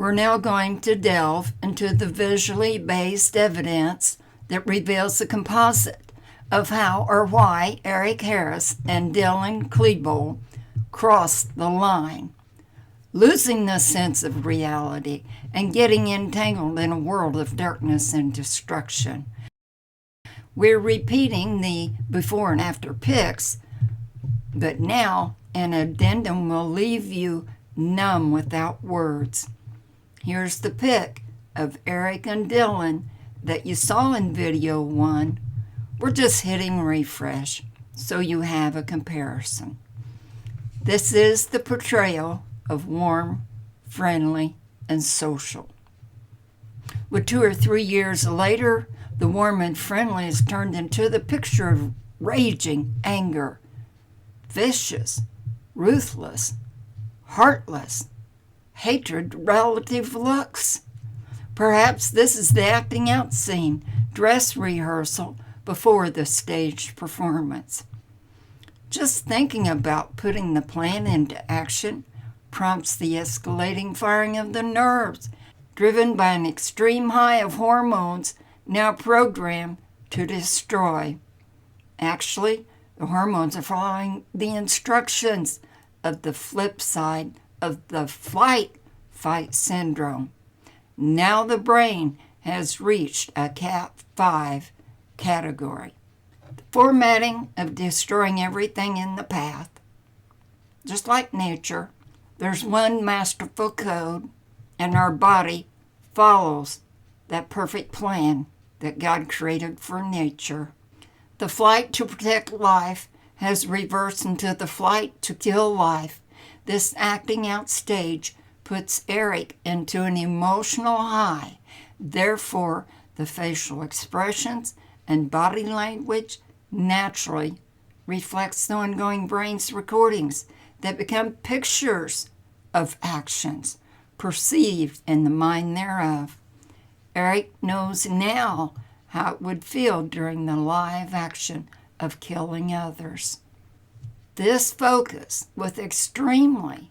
We're now going to delve into the visually based evidence that reveals the composite of how or why Eric Harris and Dylan Klebold crossed the line, losing the sense of reality and getting entangled in a world of darkness and destruction. We're repeating the before and after pics, but now an addendum will leave you numb without words. Here's the pic of Eric and Dylan that you saw in video 1. We're just hitting refresh so you have a comparison. This is the portrayal of warm, friendly, and social. With 2 or 3 years later, the warm and friendly is turned into the picture of raging anger, vicious, ruthless, heartless, hatred relative looks. Perhaps this is the acting out scene, dress rehearsal before the staged performance. Just thinking about putting the plan into action prompts the escalating firing of the nerves, driven by an extreme high of hormones now programmed to destroy. Actually, the hormones are following the instructions of the flip side of the flight-fight syndrome. Now the brain has reached a Cat 5 category. The formatting of destroying everything in the path. Just like nature, there's one masterful code, and our body follows that perfect plan that God created for nature. The flight to protect life has reversed into the flight to kill life. This acting out stage puts Eric into an emotional high. Therefore, the facial expressions and body language naturally reflects the ongoing brain's recordings that become pictures of actions perceived in the mind thereof. Eric knows now how it would feel during the live action of killing others. This focus with extremely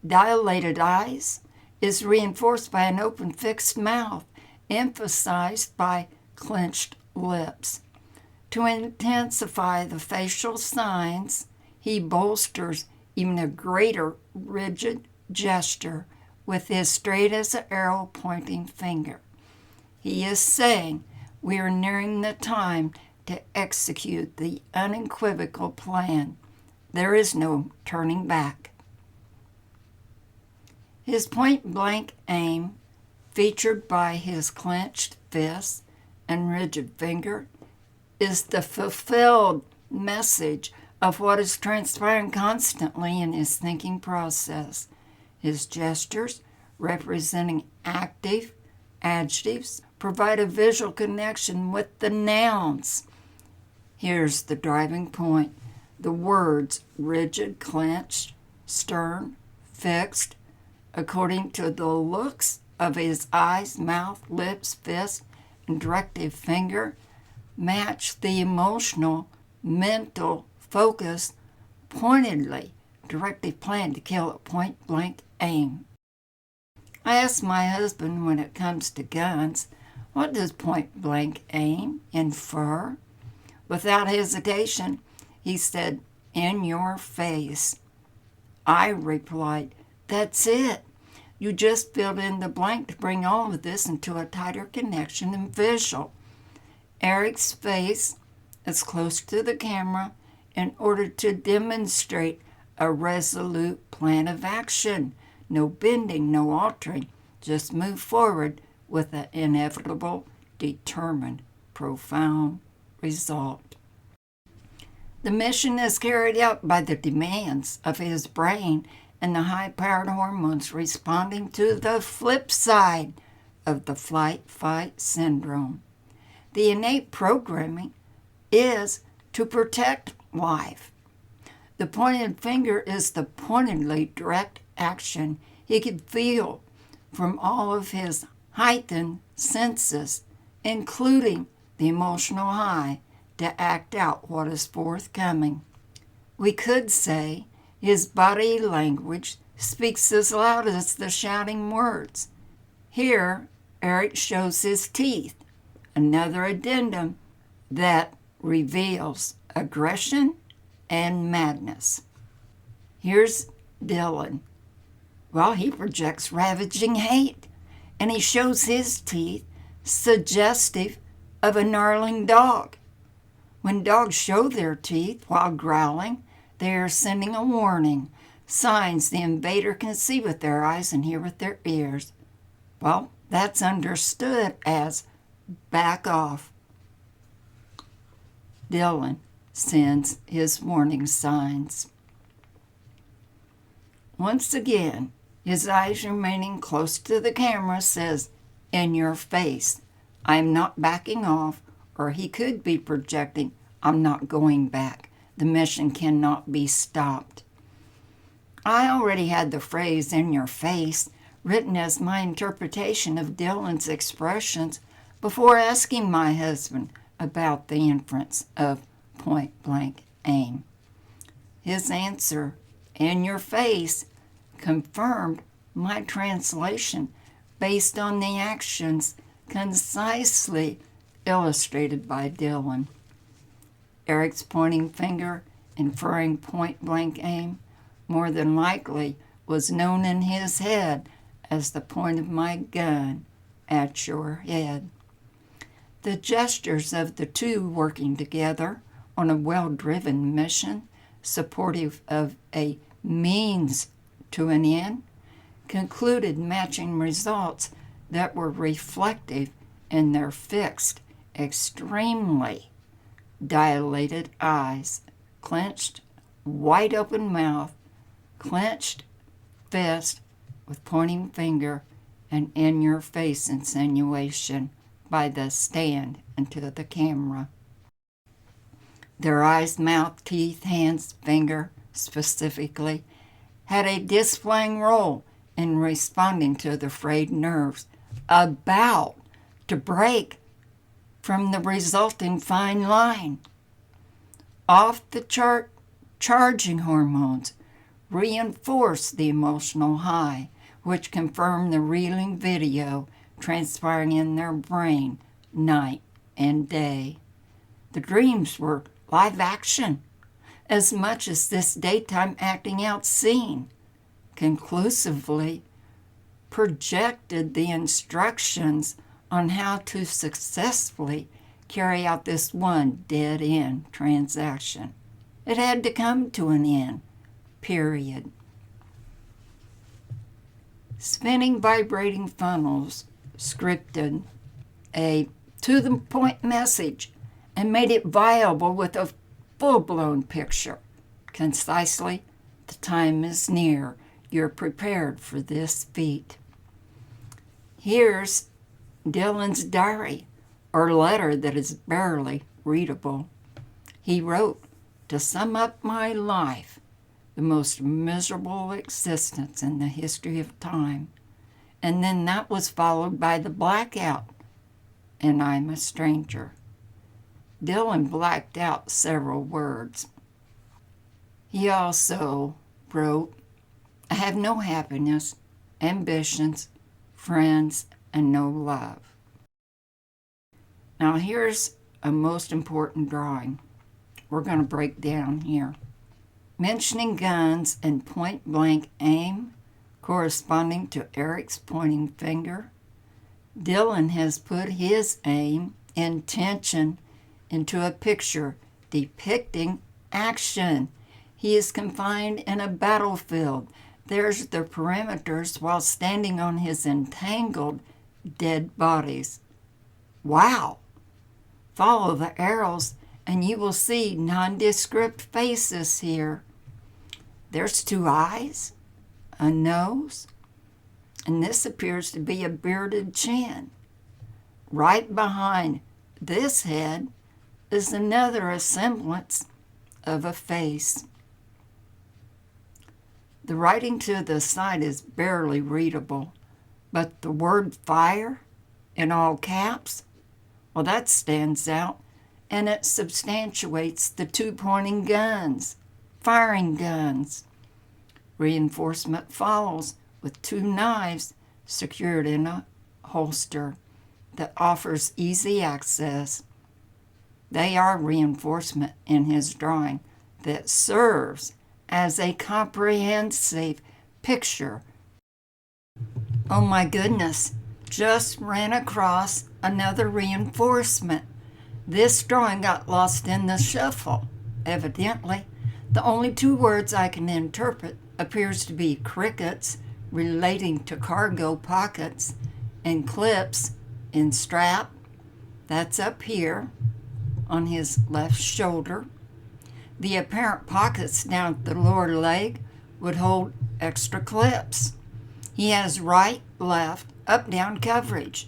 dilated eyes is reinforced by an open fixed mouth, emphasized by clenched lips. To intensify the facial signs, he bolsters even a greater rigid gesture with his straight as an arrow pointing finger. He is saying we are nearing the time to execute the unequivocal plan. There is no turning back. His point-blank aim, featured by his clenched fist and rigid finger, is the fulfilled message of what is transpiring constantly in his thinking process. His gestures, representing active adjectives, provide a visual connection with the nouns. Here's the driving point. The words rigid, clenched, stern, fixed, according to the looks of his eyes, mouth, lips, fist, and directive finger, match the emotional, mental focus, pointedly directive plan to kill at point-blank aim. I asked my husband when it comes to guns, what does point-blank aim infer? Without hesitation, he said, in your face. I replied, that's it. You just filled in the blank to bring all of this into a tighter connection and visual. Eric's face is close to the camera in order to demonstrate a resolute plan of action. No bending, no altering. Just move forward with an inevitable, determined, profound result. The mission is carried out by the demands of his brain and the high-powered hormones responding to the flip side of the flight-fight syndrome. The innate programming is to protect life. The pointed finger is the pointedly direct action he could feel from all of his heightened senses, including the emotional high, to act out what is forthcoming. We could say his body language speaks as loud as the shouting words. Here, Eric shows his teeth, another addendum that reveals aggression and madness. Here's Dylan. Well, he projects ravaging hate, and he shows his teeth, suggestive of a gnarling dog. When dogs show their teeth while growling, they are sending a warning, signs the invader can see with their eyes and hear with their ears. Well, that's understood as back off. Dylan sends his warning signs. Once again, his eyes remaining close to the camera says, in your face. I'm not backing off, or he could be projecting, I'm not going back. The mission cannot be stopped. I already had the phrase in your face written as my interpretation of Dylan's expressions before asking my husband about the inference of point-blank aim. His answer, in your face, confirmed my translation based on the actions concisely illustrated by Dylan. Eric's pointing finger, inferring point-blank aim, more than likely was known in his head as the point of my gun at your head. The gestures of the two working together on a well-driven mission, supportive of a means to an end, concluded matching results that were reflective in their fixed, extremely dilated eyes, clenched, wide open mouth, clenched fist with pointing finger, and in-your-face insinuation by the stand into the camera. Their eyes, mouth, teeth, hands, finger, specifically, had a displaying role in responding to the frayed nerves about to break from the resulting fine line. Off-the-chart charging hormones reinforce the emotional high, which confirm the reeling video transpiring in their brain night and day. The dreams were live action, as much as this daytime acting out scene conclusively projected the instructions on how to successfully carry out this one dead-end transaction. It had to come to an end, period. Spinning, vibrating funnels scripted a to-the-point message and made it viable with a full-blown picture. Concisely, the time is near. You're prepared for this feat. Here's Dylan's diary, or letter that is barely readable. He wrote, to sum up my life, the most miserable existence in the history of time. And then that was followed by the blackout, and I'm a stranger. Dylan blacked out several words. He also wrote, I have no happiness, ambitions, friends, and no love. Now here's a most important drawing we're going to break down here. Mentioning guns and point-blank aim corresponding to Eric's pointing finger, Dylan has put his aim, intention, into a picture depicting action. He is confined in a battlefield. There's the perimeters while standing on his entangled dead bodies. Wow! Follow the arrows and you will see nondescript faces here. There's two eyes, a nose, and this appears to be a bearded chin. Right behind this head is another semblance of a face. The writing to the side is barely readable, but the word fire in all caps, well, that stands out, and it substantiates the two pointing guns, firing guns. Reinforcement follows with two knives secured in a holster that offers easy access. They are reinforcement in his drawing that serves as a comprehensive picture. Oh my goodness, just ran across another reinforcement. This drawing got lost in the shuffle, evidently. The only two words I can interpret appears to be crickets relating to cargo pockets and clips in strap. That's up here on his left shoulder. The apparent pockets down at the lower leg would hold extra clips. He has right, left, up-down coverage.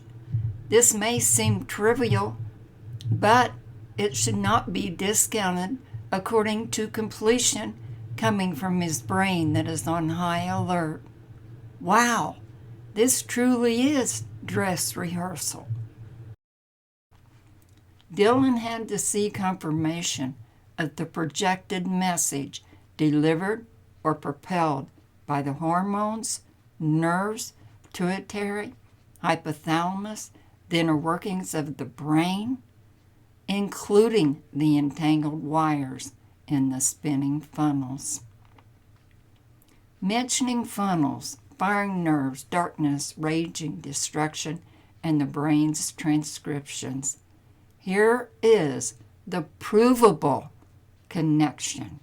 This may seem trivial, but it should not be discounted according to completion coming from his brain that is on high alert. Wow, this truly is dress rehearsal. Dylan had to see confirmation of the projected message delivered or propelled by the hormones, nerves, pituitary, hypothalamus, the inner workings of the brain, including the entangled wires in the spinning funnels. Mentioning funnels, firing nerves, darkness, raging, destruction, and the brain's transcriptions. Here is the provable connection.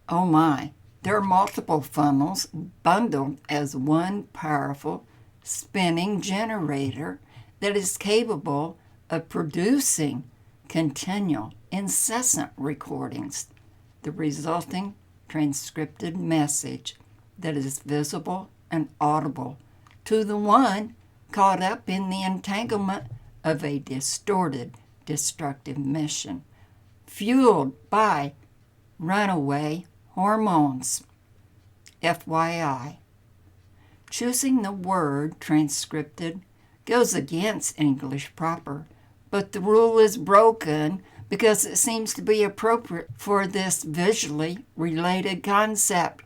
Oh my, there are multiple funnels bundled as one powerful spinning generator that is capable of producing continual, incessant recordings, the resulting transcripted message that is visible and audible to the one caught up in the entanglement of a distorted, destructive mission, fueled by runaway hormones. FYI. Choosing the word transcripted goes against English proper, but the rule is broken because it seems to be appropriate for this visually related concept,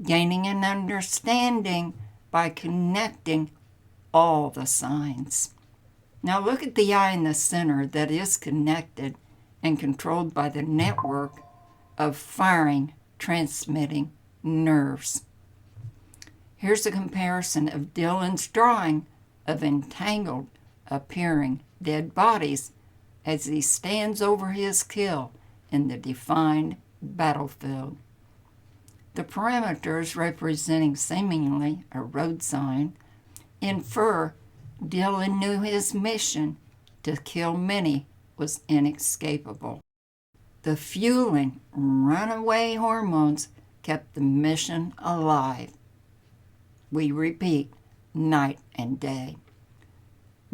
gaining an understanding by connecting all the signs. Now look at the eye in the center that is connected and controlled by the network of firing, transmitting nerves. Here's a comparison of Dylan's drawing of entangled, appearing dead bodies as he stands over his kill in the defined battlefield. The perimeters representing seemingly a road sign infer Dylan knew his mission to kill many was inescapable. The fueling runaway hormones kept the mission alive. We repeat, night and day.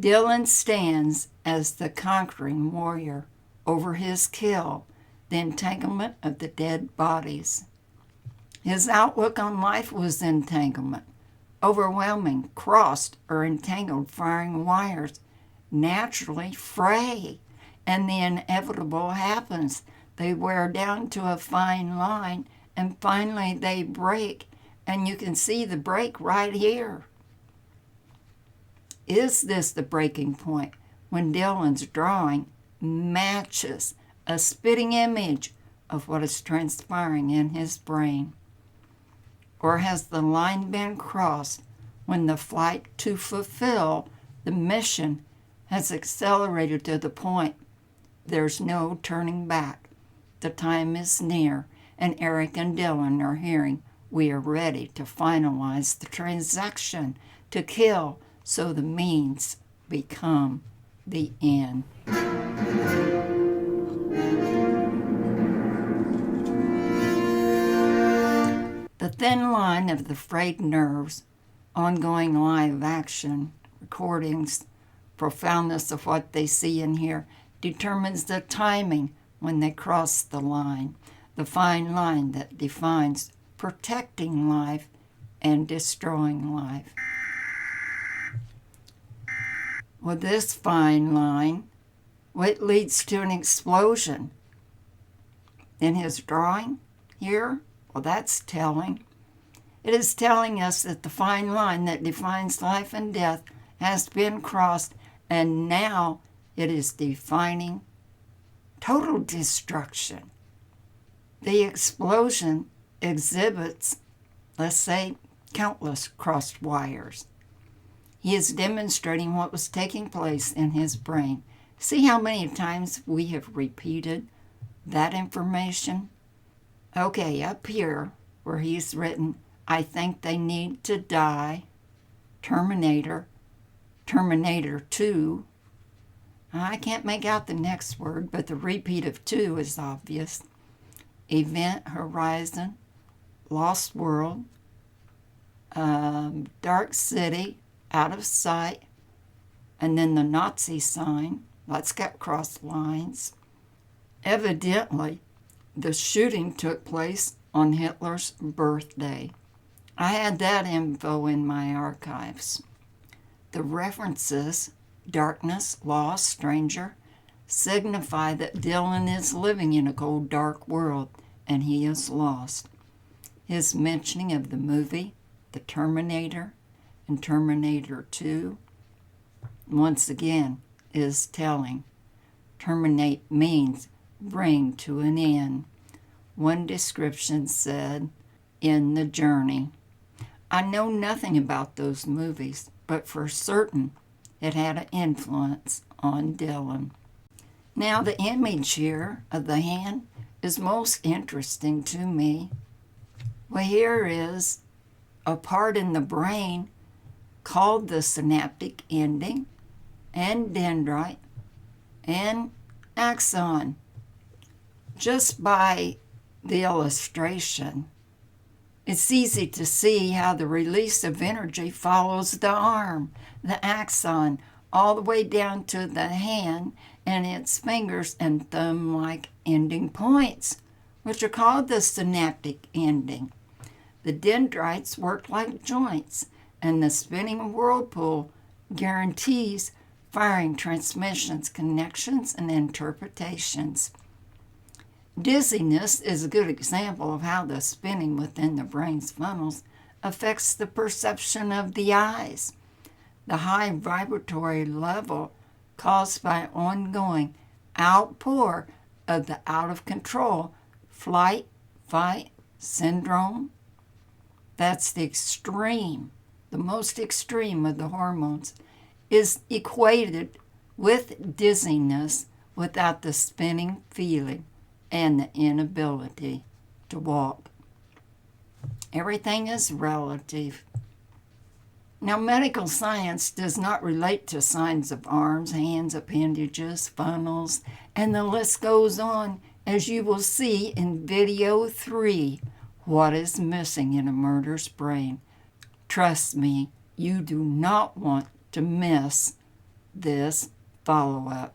Dylan stands as the conquering warrior over his kill, the entanglement of the dead bodies. His outlook on life was entanglement, overwhelming, crossed or entangled firing wires naturally fray, and the inevitable happens. They wear down to a fine line, and finally they break, and you can see the break right here. Is this the breaking point when Dylan's drawing matches a spitting image of what is transpiring in his brain? Or has the line been crossed when the flight to fulfill the mission has accelerated to the point there's no turning back? The time is near, and Eric and Dylan are hearing we are ready to finalize the transaction to kill so the means become the end. The thin line of the frayed nerves, ongoing live action, recordings, profoundness of what they see and hear determines the timing when they cross the line, the fine line that defines protecting life and destroying life. With this fine line, what leads to an explosion? In his drawing here, well, that's telling. It is telling us that the fine line that defines life and death has been crossed, and now it is defining total destruction. The explosion exhibits, let's say, countless crossed wires. He is demonstrating what was taking place in his brain. See how many times we have repeated that information? Okay, up here where he's written, I think they need to die, Terminator, Terminator 2. I can't make out the next word, but the repeat of 2 is obvious. Event Horizon, Lost World, Dark City, Out of Sight, and then the Nazi sign. That's got crossed lines. Evidently, the shooting took place on Hitler's birthday. I had that info in my archives. The references, darkness, lost, stranger, signify that Dylan is living in a cold, dark world, and he is lost. His mentioning of the movie, The Terminator, and Terminator 2, once again, is telling. Terminate means bring to an end. One description said, in the journey. I know nothing about those movies, but for certain it had an influence on Dylan. Now the image here of the hand is most interesting to me. Well, here is a part in the brain called the synaptic ending and dendrite and axon. Just by the illustration, it's easy to see how the release of energy follows the arm, the axon, all the way down to the hand and its fingers and thumb-like ending points, which are called the synaptic ending. The dendrites work like joints, and the spinning whirlpool guarantees firing transmissions, connections, and interpretations. Dizziness is a good example of how the spinning within the brain's funnels affects the perception of the eyes. The high vibratory level caused by ongoing outpour of the out-of-control flight-fight syndrome. That's the extreme, the most extreme of the hormones, is equated with dizziness without the spinning feeling and the inability to walk. Everything is relative. Now, medical science does not relate to signs of arms, hands, appendages, funnels, and the list goes on, as you will see in video 3, what is missing in a murder's brain. Trust me, you do not want to miss this follow-up.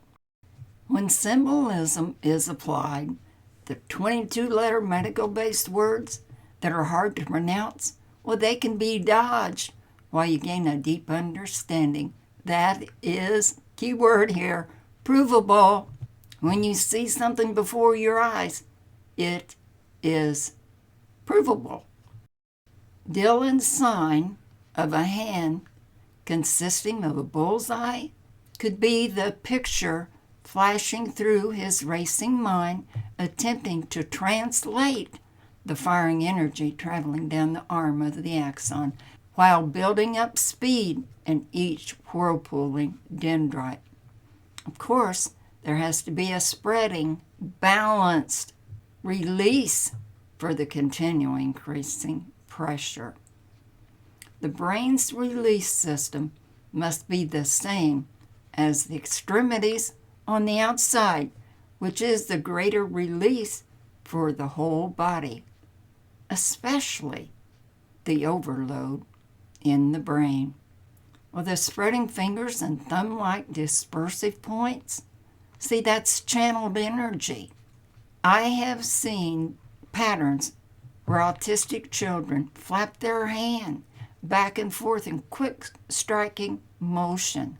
When symbolism is applied, the 22-letter medical-based words that are hard to pronounce, well, they can be dodged while you gain a deep understanding. That is, key word here, provable. When you see something before your eyes, it is provable. Dylan's sign of a hand consisting of a bullseye could be the picture flashing through his racing mind, attempting to translate the firing energy traveling down the arm of the axon while building up speed in each whirlpooling dendrite. Of course, there has to be a spreading, balanced release for the continuing increasing pressure. The brain's release system must be the same as the extremities on the outside, which is the greater release for the whole body, especially the overload in the brain. Well, the spreading fingers and thumb-like dispersive points, see, that's channeled energy. I have seen patterns where autistic children flap their hand back and forth in quick striking motion.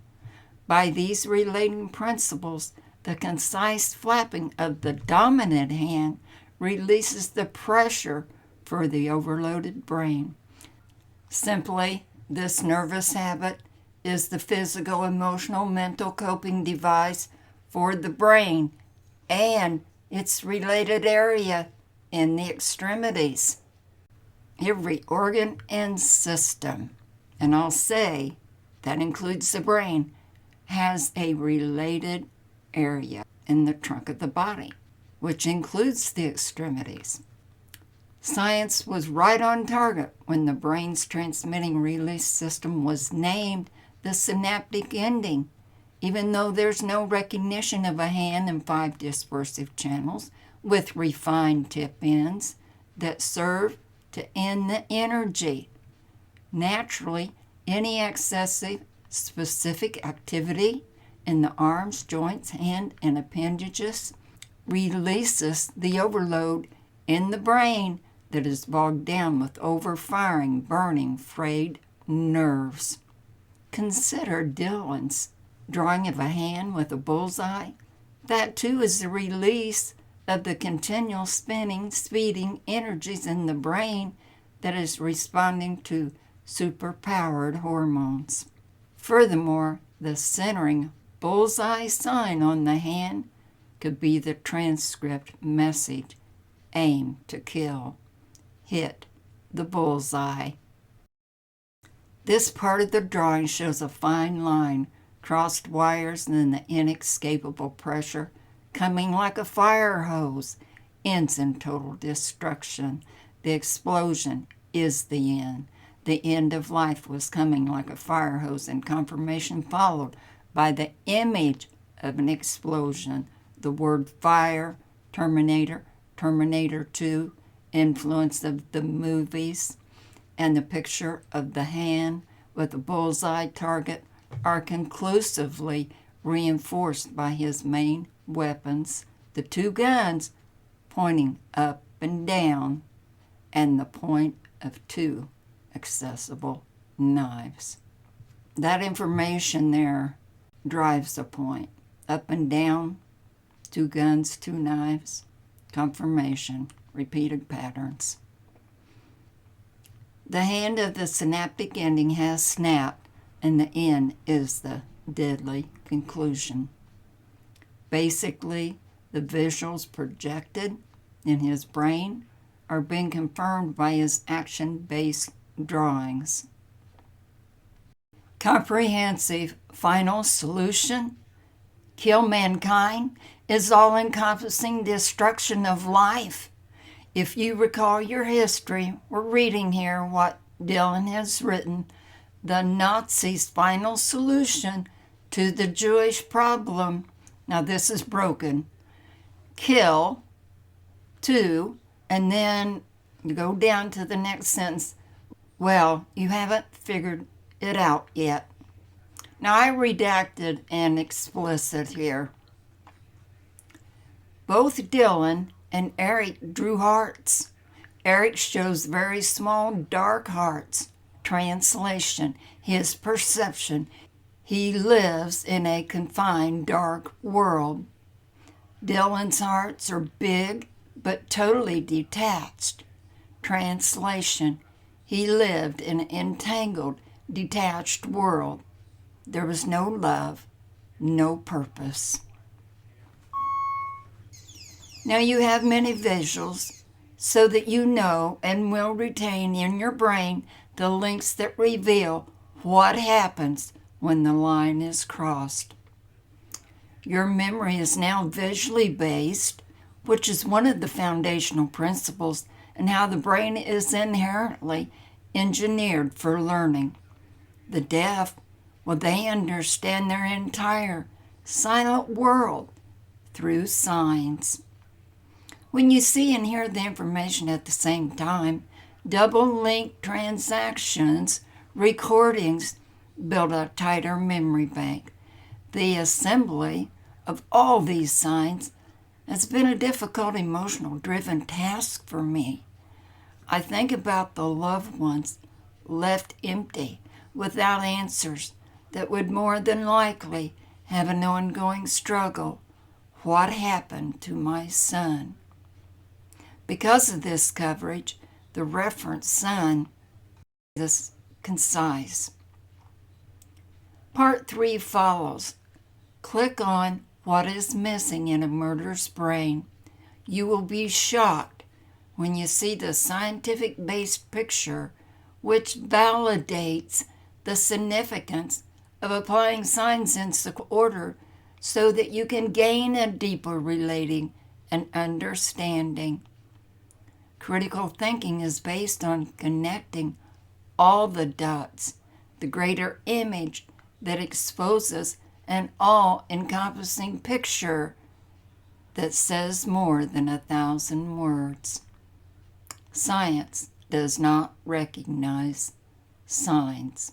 By these relating principles, the concise flapping of the dominant hand releases the pressure for the overloaded brain. Simply, this nervous habit is the physical, emotional, mental coping device for the brain and its related area in the extremities. Every organ and system, and I'll say that includes the brain, has a related area in the trunk of the body, which includes the extremities. Science was right on target when the brain's transmitting release system was named the synaptic ending, even though there's no recognition of a hand and 5 dispersive channels with refined tip ends that serve to end the energy. Naturally, any excessive specific activity in the arms, joints, hand, and appendages releases the overload in the brain that is bogged down with overfiring, burning, frayed nerves. Consider Dylan's drawing of a hand with a bullseye. That too is the release of the continual spinning, speeding energies in the brain that is responding to superpowered hormones. Furthermore, the centering bullseye sign on the hand could be the transcript message: aim to kill, hit the bullseye. This part of the drawing shows a fine line, crossed wires, and then the inescapable pressure coming like a fire hose ends in total destruction. The explosion is the end. The end of life was coming like a fire hose, and confirmation followed by the image of an explosion. The word fire, Terminator, Terminator 2, influence of the movies, and the picture of the hand with a bullseye target are conclusively reinforced by his main weapons, the 2 guns pointing up and down, and the point of 2 accessible knives. That information there drives a point. Up and down, 2 guns, 2 knives, confirmation, repeated patterns. The hand of the synaptic ending has snapped, and the end is the deadly conclusion. Basically, the visuals projected in his brain are being confirmed by his action-based drawings. Comprehensive final solution: kill mankind is all-encompassing destruction of life. If you recall your history, we're reading here what Dylan has written. The Nazis' final solution to the Jewish problem. Now this is broken. Kill, 2, and then you go down to the next sentence. Well, you haven't figured it out yet. Now I redacted an explicit here. Both Dylan and Eric drew hearts. Eric shows very small, dark hearts. Translation: his perception. He lives in a confined, dark world. Dylan's hearts are big, but totally detached. Translation: he lived in an entangled, detached world. There was no love, no purpose. Now you have many visuals so that you know and will retain in your brain the links that reveal what happens when the line is crossed. Your memory is now visually based, which is one of the foundational principles in how the brain is inherently engineered for learning. The deaf, well, they understand their entire silent world through signs. When you see and hear the information at the same time, double-link transactions, recordings build a tighter memory bank. The assembly of all these signs has been a difficult, emotional-driven task for me. I think about the loved ones left empty, without answers, that would more than likely have an ongoing struggle. What happened to my son? Because of this coverage, the reference son is concise. Part 3 follows. Click on What is Missing in a Murder's Brain. You will be shocked when you see the scientific-based picture which validates the significance of applying signs in order so that you can gain a deeper relating and understanding. Critical thinking is based on connecting all the dots, the greater image that exposes an all-encompassing picture that says more than 1,000 words. Science does not recognize signs.